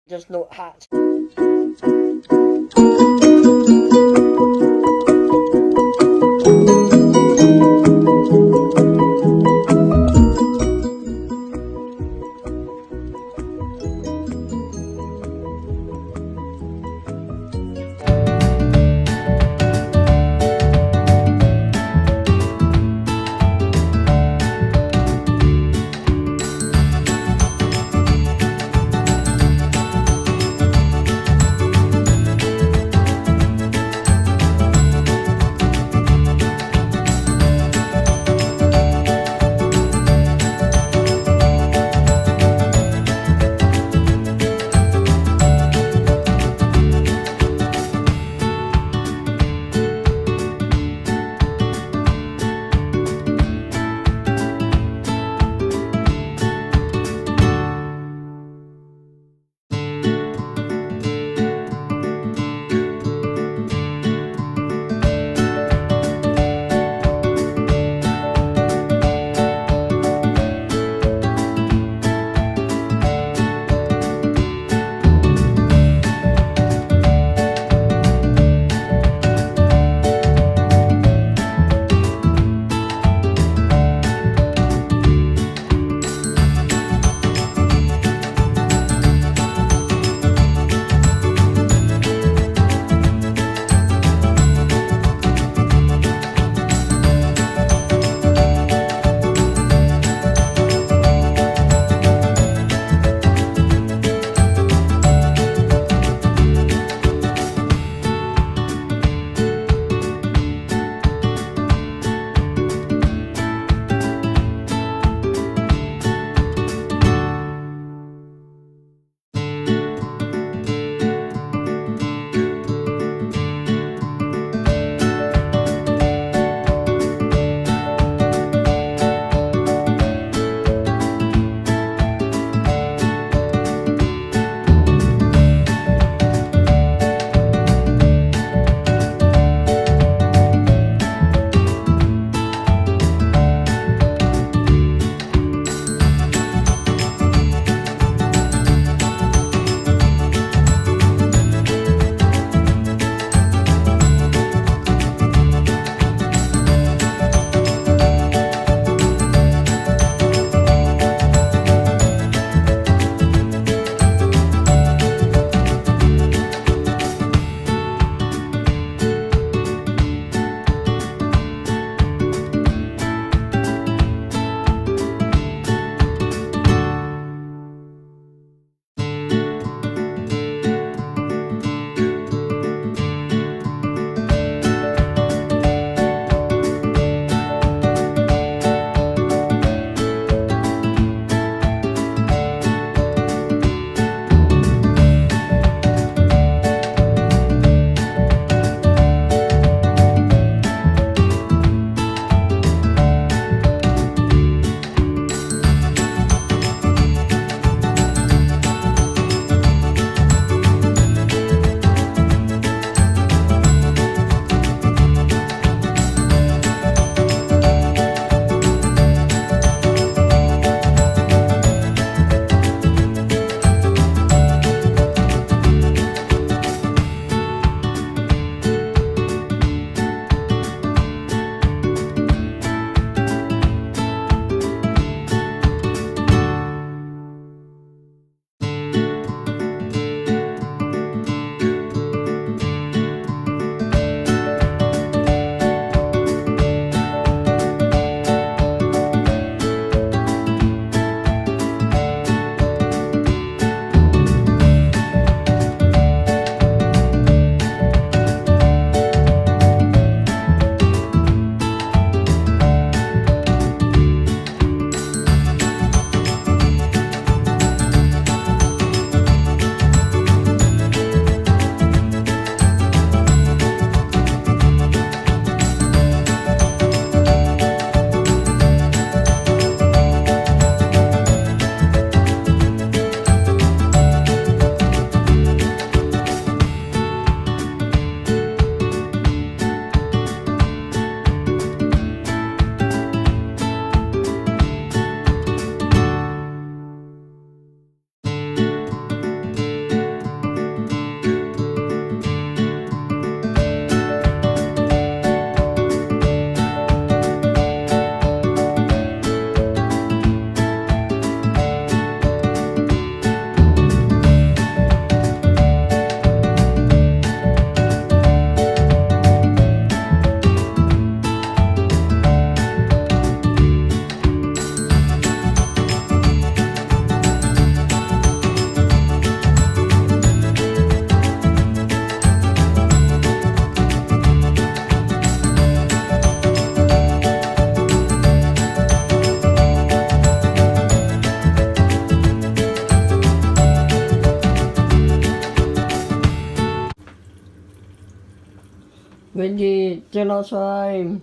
just not hat. Wendy, dinner time.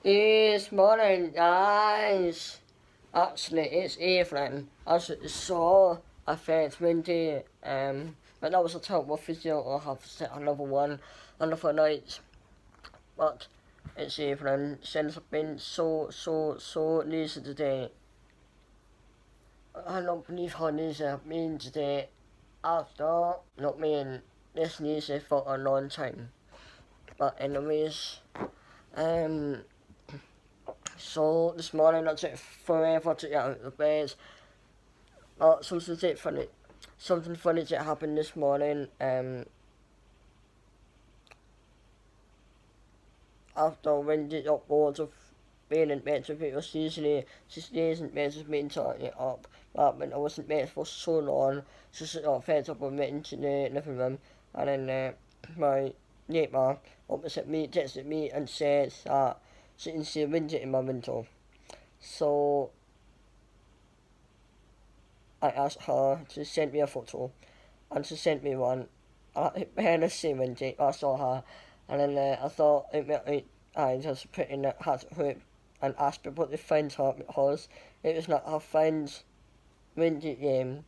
It's morning, guys. Actually, it's evening. As you saw, I faked Wendy, but that was a terrible video. I'll have to set another one, another night. But it's evening, since I've been so lazy today. I don't believe how lazy I've been today after not being this lazy for a long time. But anyways, so this morning I took forever to get out of the bed. Something funny that happened this morning. After Wendy got bored of being in bed with people, she stays in bed with me until I get up. But when I was in bed for so long, she got fed up with me into the living room, and then my neighbour opposite me texted me and said that she can see a window in my window. So I asked her to send me a photo, and she sent me one. I barely see Wendy, I saw her, and then I thought I just put in a hat hoop and asked people to find her because it was not her friend's Wendy game,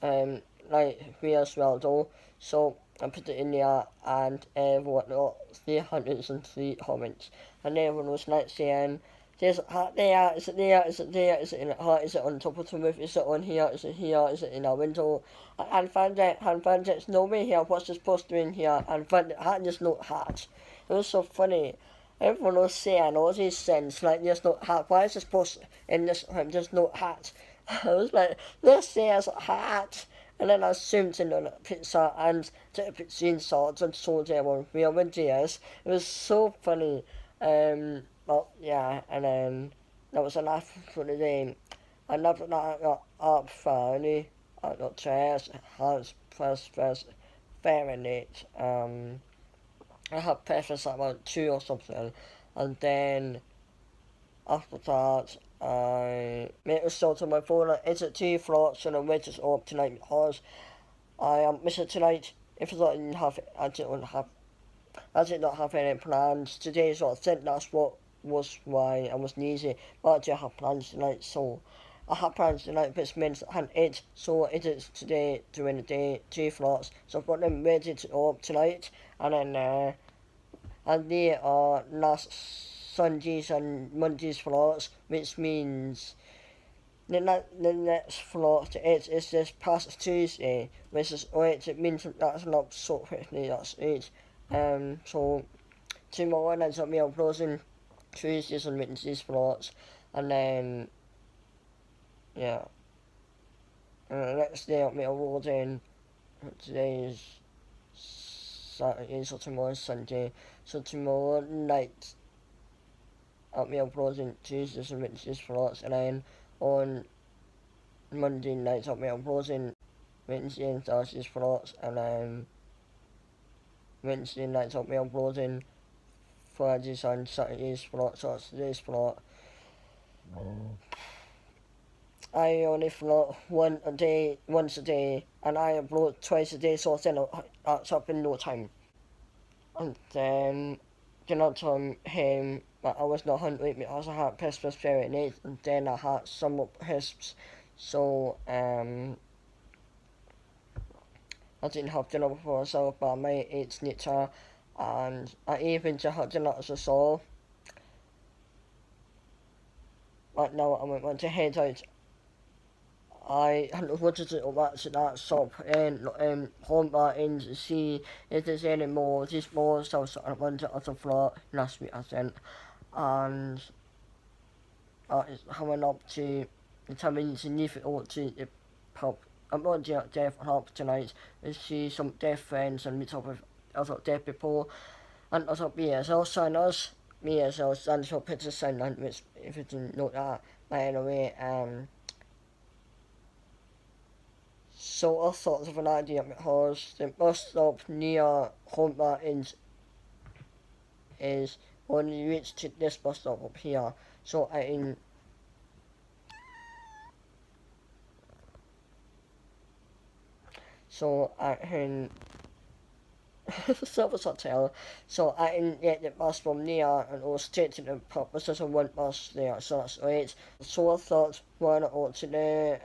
like me as well though. So I put it in there, and everyone got 303 comments, and everyone was like saying, "There's a hat there, is it there, is it there, is it in a hat, is it on top of the roof, is it on here, is it here, is it in our window?" And found it, there's no way here, what's this supposed to be in here, and found the hat, there's no hat. It was so funny. Everyone was saying all these things, like, there's no hat, why is this supposed in this room, there's no hat? I was like, this there's a hat. And then I zoomed in on a pizza and took a pizza inside and saw them on real ideas. It was so funny. But yeah, and then that was a laugh for the day. And after that I got up Friday, I got chairs, hands first, very late. I had breakfast at about 2 or something, and then after that I made a start on my phone. It's at 2 floats and I'm ready to up tonight because I am missing tonight. If I did not have any plans today, so I think that's what was why I was lazy. But I do have plans tonight, so I have plans tonight, which means I had it, so it is today during the day, 2 floats. So I've got them ready to go up tonight, and then and they are last Sundays and Mondays floats, which means the next float is this past Tuesday, which is 8. It means that's not so quickly, that's 8. So tomorrow night I'll be uploading Tuesdays and Wednesdays floats, and then yeah, and the next day I'll be uploading, today's Saturday, so tomorrow's Sunday, so tomorrow night I'll be uploading Tuesdays and Wednesdays floats, and then on Monday night I'll be uploading Wednesday and Thursdays floats, and then Wednesday night I'll be uploading Fridays and Saturdays floats, so it's today's float. I only float once a day, and I upload twice a day, so that's up in no time. And then dinner time came, but I was not hungry because I had Christmas very late, and then I had some crisps, so I didn't have dinner for myself, but I might eat later, and I even just had dinner as a soul. But now I want to head out. I wanted to go back to that shop in Home Martin to see if there's any more. There's more stuff that I wanted on the floor last week, I think. And it's coming up to the time we need to leave it all to the pub. I'm going to deaf pub tonight to see some deaf friends and meet up with other deaf people and other BSL signers. BSL stands for Picture Sign Language, if you didn't know that. But anyway, so I thought of an idea because the bus stop near Home Martins is when you reach to this bus stop up here, so I can so I can service hotel, so I can get the bus from there and go straight to the pub. There's just a one bus there, so that's great. So I thought, why not go to the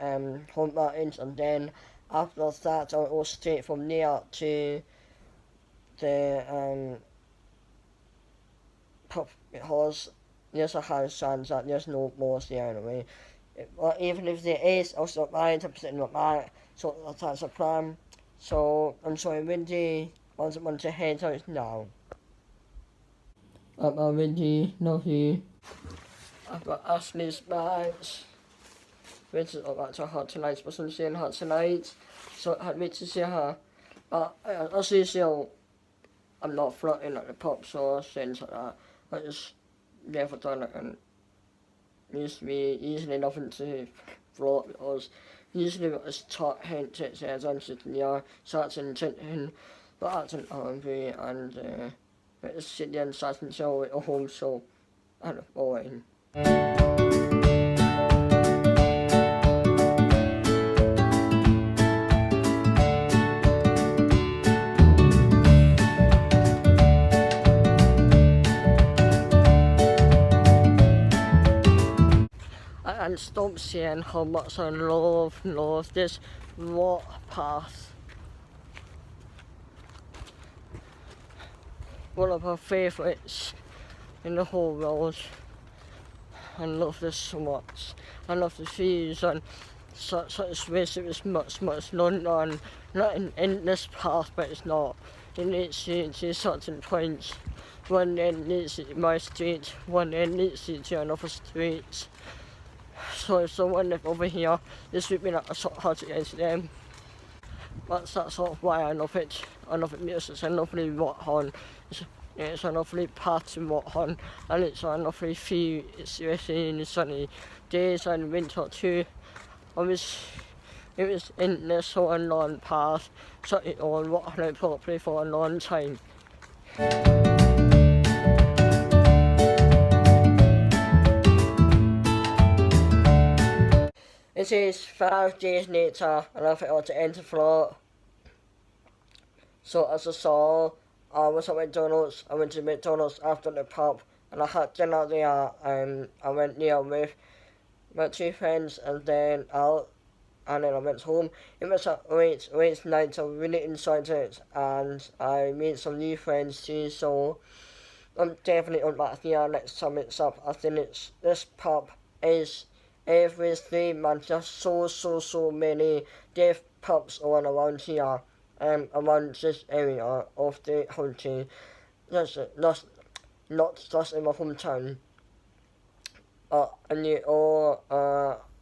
Home Mountains, and then after that I'll go straight from there to the pub, because there's a high chance that there's no more there anyway. But even if there is, I'll stop by and put it in my bag, so that's a plan. So I'm sorry, Wendy. Want to head out now. I'm Wendy, love you. I've got Ashley's bags. Which is about to her tonight, but I'm seeing her tonight. So I had me to see her. But as usual, I'm not flirting at the pub, so things like that. I just never done it, and used to be usually nothing to flirt, because usually it was taught hint it says I'm sitting there, starts intending. But that's an R&B, and it's sitting and starting to at home, so I don't know. And stop saying how much I love this Wattpad. One of my favourites in the whole world. I love this so much. I love the views, and such space. It was much longer, and not in this path, but it's not. It leads you to certain points. One end leads you to my street, one end leads you to another street. So if someone lived over here, this would be like a sort of hard to get into them. That's sort of why I love it. I love it because it's a lovely walk-on. It's a lovely path to walk on, and it's a lovely view, especially in the sunny days and winter too. It was in this sort of long path, sitting on walking it properly for a long time. It is 5 days later, and I've got to enter floor. So as I saw, I was at McDonald's. I went to McDonald's after the pub, and I had dinner there. I went there with my two friends, and then I went home. It was a great night. I really enjoyed it, and I made some new friends too. So I'm definitely on back here next time it's up. I think this pub is every 3 months. There's so many deaf pubs all around here. Around this area of the country. That's not just in my hometown. And they all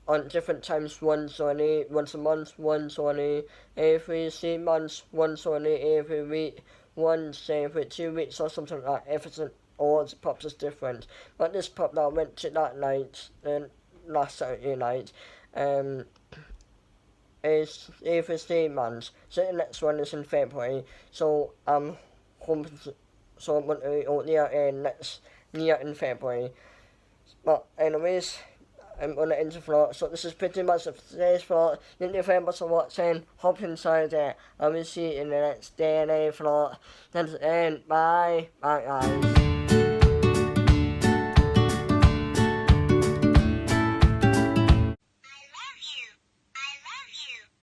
on different times, once a month, once only every 3 months, once only every week, once every 2 weeks or something like that. Everything, all the pubs is different. But this pub that I went to that night, last Saturday night, is every 3 months. So the next one is in February. So I'm going to go there next year in February. But anyways, I'm going to enter vlog. So this is pretty much of today's vlog. Thank you very much for watching. Hope you enjoyed it. I will see you in the next day and vlog. Thanks again. Bye. Bye guys.